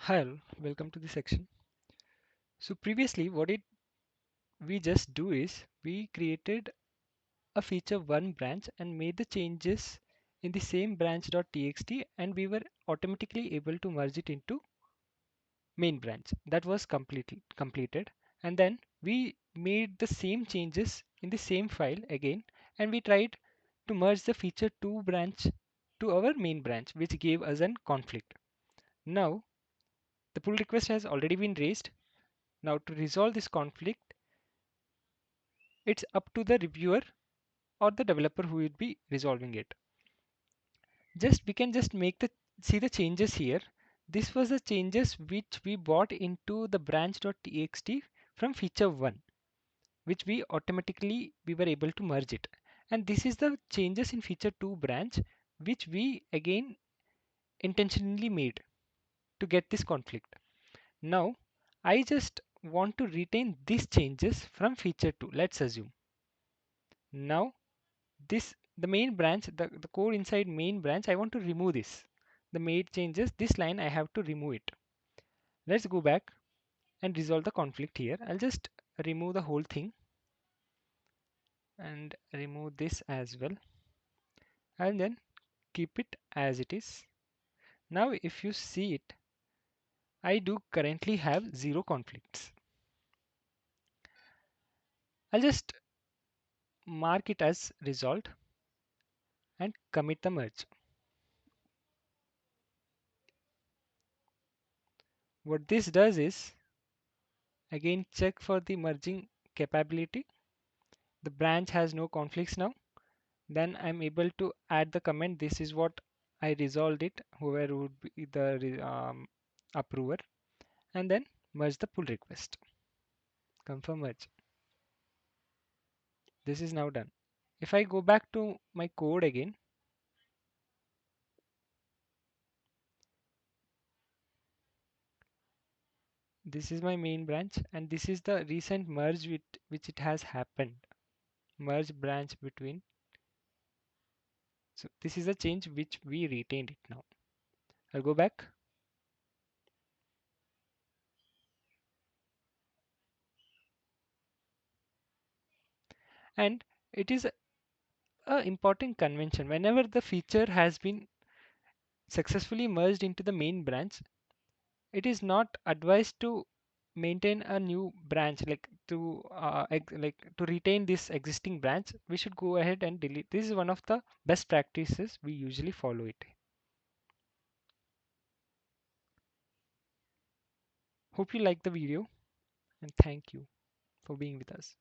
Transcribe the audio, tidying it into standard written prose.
Hi, welcome to the section. So previously what did we just do is we created a feature one branch and made the changes in the same branch.txt and we were automatically able to merge it into main branch. That was completed, and then we made the same changes in the same file again and we tried to merge the feature 2 branch to our main branch, which gave us a conflict. Now the pull request has already been raised. Now to resolve this conflict, it's up to the reviewer or the developer who will be resolving it. Just we can just make the see the changes here. This was the changes which we brought into the branch.txt from feature 1, which we were able to merge it. And this is the changes in feature 2 branch which we again intentionally made to get this conflict. Now I just want to retain these changes from feature 2. Let's assume. Now this the main branch, the code inside main branch, I want to remove this. The made changes, this line I have to remove it. Let's go back and resolve the conflict here. I'll just remove the whole thing and remove this as well, and then keep it as it is. Now if you see it, I do currently have 0 conflicts. I'll just mark it as resolved and commit the merge. What this does is again check for the merging capability. The branch has no conflicts now. Then I'm able to add the comment. This is what I resolved it, whoever would be the approver, and then merge the pull request. Confirm merge. This is now done. If I go back to my code again, this is my main branch and this is the recent merge with which it has happened. Merge branch between. So this is a change which we retained it now. I'll go back. And it is a important convention. Whenever the feature has been successfully merged into the main branch, it is not advised to maintain a new branch, like to retain this existing branch. We should go ahead and delete. This is one of the best practices. We usually follow it. Hope you like the video and thank you for being with us.